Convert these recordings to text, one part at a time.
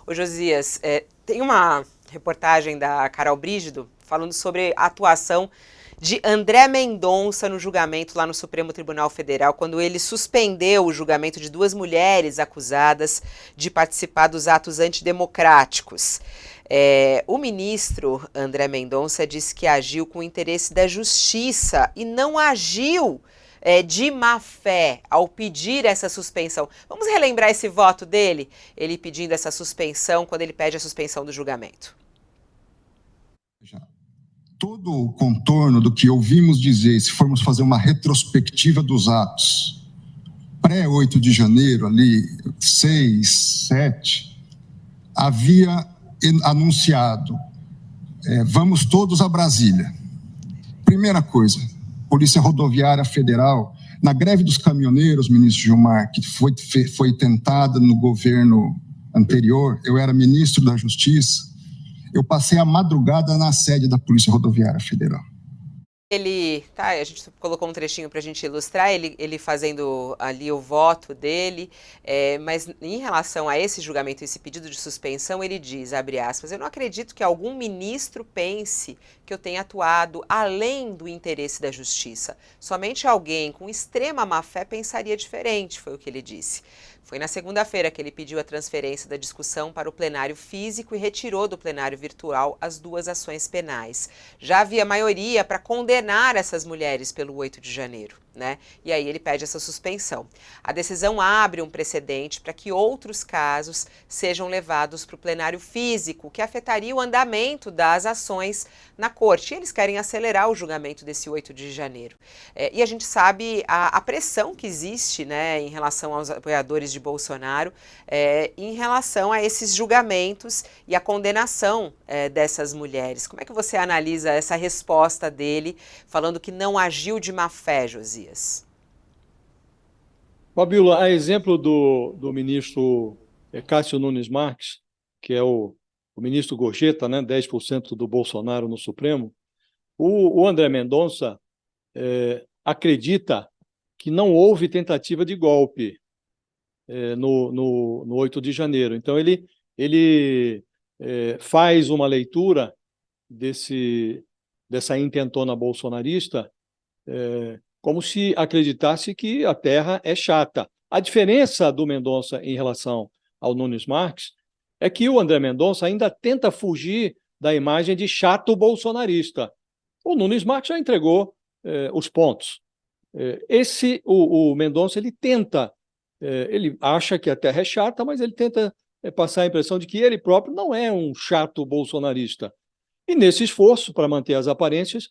Ô Josias, tem uma reportagem da Carol Brígido falando sobre a atuação de André Mendonça no julgamento lá no Supremo Tribunal Federal, quando ele suspendeu o julgamento de duas mulheres acusadas de participar dos atos antidemocráticos. O ministro André Mendonça disse que agiu com o interesse da justiça e não agiu de má fé ao pedir essa suspensão. Vamos relembrar esse voto dele? Ele pedindo essa suspensão, quando ele pede a suspensão do julgamento. Todo o contorno do que ouvimos dizer, se formos fazer uma retrospectiva dos atos, pré-8 de janeiro, ali, 6, 7, havia anunciado, vamos todos a Brasília. Primeira coisa, Polícia Rodoviária Federal, na greve dos caminhoneiros, ministro Gilmar, que foi tentada no governo anterior, eu era ministro da Justiça, eu passei a madrugada na sede da Polícia Rodoviária Federal. A gente colocou um trechinho para a gente ilustrar, ele fazendo ali o voto dele, mas em relação a esse julgamento, esse pedido de suspensão, ele diz, abre aspas, eu não acredito que algum ministro pense que eu tenha atuado além do interesse da justiça. Somente alguém com extrema má-fé pensaria diferente, foi o que ele disse. Foi na segunda-feira que ele pediu a transferência da discussão para o plenário físico e retirou do plenário virtual as duas ações penais. Já havia maioria para condenar essas mulheres pelo 8 de janeiro, né? E aí ele pede essa suspensão. A decisão abre um precedente para que outros casos sejam levados para o plenário físico, que afetaria o andamento das ações na corte. E eles querem acelerar o julgamento desse 8 de janeiro. E a gente sabe a pressão que existe, né, em relação aos apoiadores de Bolsonaro, em relação a esses julgamentos e a condenação dessas mulheres. Como é que você analisa essa resposta dele, falando que não agiu de má fé, Josias? Fabíola, a exemplo do ministro Cássio Nunes Marques, que é o ministro gorjeta, né, 10% do Bolsonaro no Supremo, o André Mendonça acredita que não houve tentativa de golpe no 8 de janeiro. Então, ele faz uma leitura dessa intentona bolsonarista como se acreditasse que a terra é chata. A diferença do Mendonça em relação ao Nunes Marques é que o André Mendonça ainda tenta fugir da imagem de chato bolsonarista. O Nunes Marques já entregou os pontos. O Mendonça, ele tenta, ele acha que a terra é chata, mas ele tenta passar a impressão de que ele próprio não é um chato bolsonarista. E nesse esforço para manter as aparências,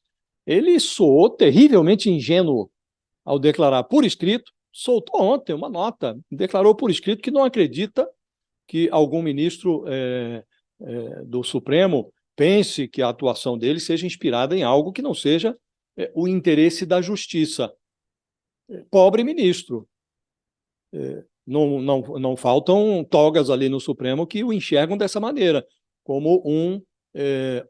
ele soou terrivelmente ingênuo ao declarar por escrito, soltou ontem uma nota, declarou por escrito que não acredita que algum ministro do Supremo pense que a atuação dele seja inspirada em algo que não seja o interesse da justiça. Pobre ministro. Não faltam togas ali no Supremo que o enxergam dessa maneira, como um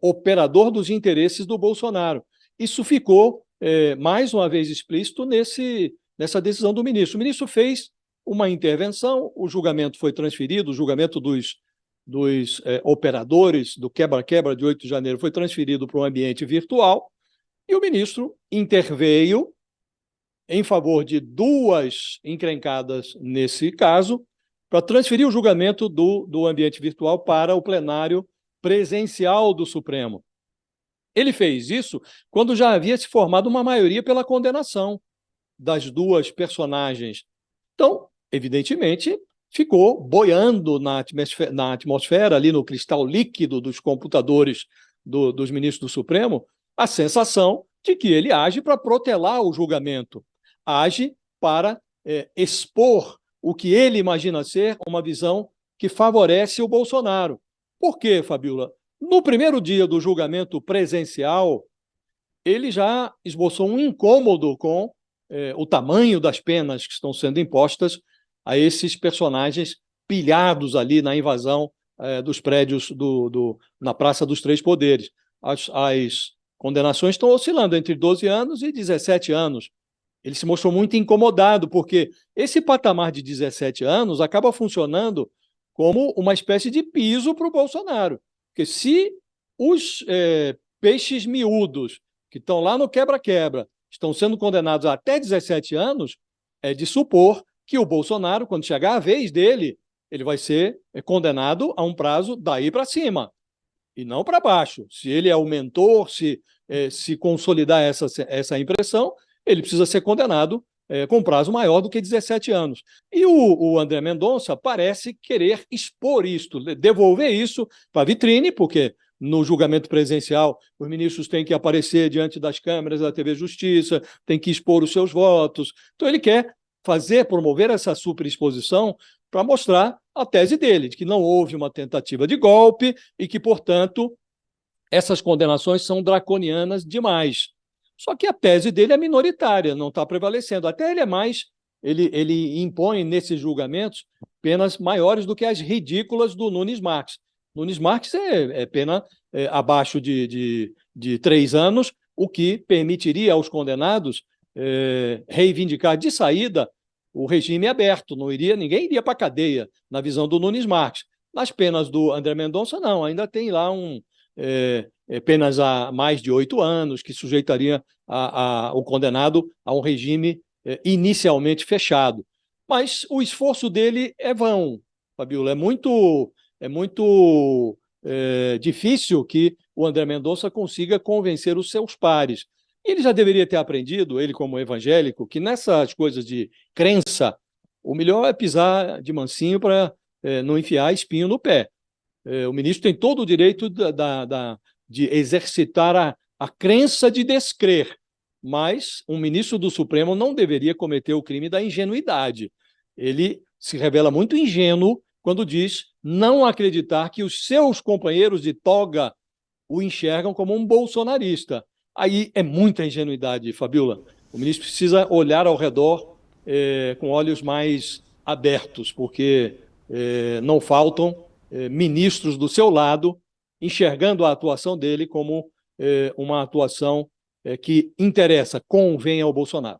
operador dos interesses do Bolsonaro. Isso ficou, mais uma vez, explícito nessa decisão do ministro. O ministro fez uma intervenção, o julgamento foi transferido, o julgamento dos operadores do quebra-quebra de 8 de janeiro foi transferido para um ambiente virtual, e o ministro interveio em favor de duas encrencadas nesse caso, para transferir o julgamento do ambiente virtual para o plenário presencial do Supremo. Ele fez isso quando já havia se formado uma maioria pela condenação das duas personagens. Então, evidentemente, ficou boiando na atmosfera, ali no cristal líquido dos computadores dos ministros do Supremo, a sensação de que ele age para protelar o julgamento, age para expor o que ele imagina ser uma visão que favorece o Bolsonaro. Por quê, Fabíola? No primeiro dia do julgamento presencial, ele já esboçou um incômodo com o tamanho das penas que estão sendo impostas a esses personagens pilhados ali na invasão dos prédios na Praça dos Três Poderes. As condenações estão oscilando entre 12 anos e 17 anos. Ele se mostrou muito incomodado, porque esse patamar de 17 anos acaba funcionando como uma espécie de piso para o Bolsonaro. Porque se os peixes miúdos que estão lá no quebra-quebra estão sendo condenados a até 17 anos, é de supor que o Bolsonaro, quando chegar a vez dele, ele vai ser condenado a um prazo daí para cima, e não para baixo. Se ele é o mentor, se consolidar essa impressão, ele precisa ser condenado com prazo maior do que 17 anos. E o André Mendonça parece querer expor isto, devolver isso para a vitrine, porque no julgamento presencial os ministros têm que aparecer diante das câmeras da TV Justiça, têm que expor os seus votos. Então ele quer promover essa superexposição para mostrar a tese dele, de que não houve uma tentativa de golpe e que, portanto, essas condenações são draconianas demais. Só que a tese dele é minoritária, não está prevalecendo. Até ele impõe nesses julgamentos penas maiores do que as ridículas do Nunes Marques. Nunes Marques é pena abaixo de 3 anos, o que permitiria aos condenados reivindicar de saída o regime aberto, ninguém iria para a cadeia, na visão do Nunes Marques. Nas penas do André Mendonça, não, ainda tem lá penas a mais de 8 anos, que sujeitaria o condenado a um regime inicialmente fechado. Mas o esforço dele é vão, Fabiola, é muito difícil que o André Mendonça consiga convencer os seus pares. Ele já deveria ter aprendido, ele como evangélico, que nessas coisas de crença, o melhor é pisar de mansinho para não enfiar espinho no pé. O ministro tem todo o direito de exercitar a crença de descrer, mas um ministro do Supremo não deveria cometer o crime da ingenuidade. Ele se revela muito ingênuo quando diz não acreditar que os seus companheiros de toga o enxergam como um bolsonarista. Aí é muita ingenuidade, Fabiola. O ministro precisa olhar ao redor com olhos mais abertos, porque não faltam ministros do seu lado enxergando a atuação dele como uma atuação que interessa, convém ao Bolsonaro.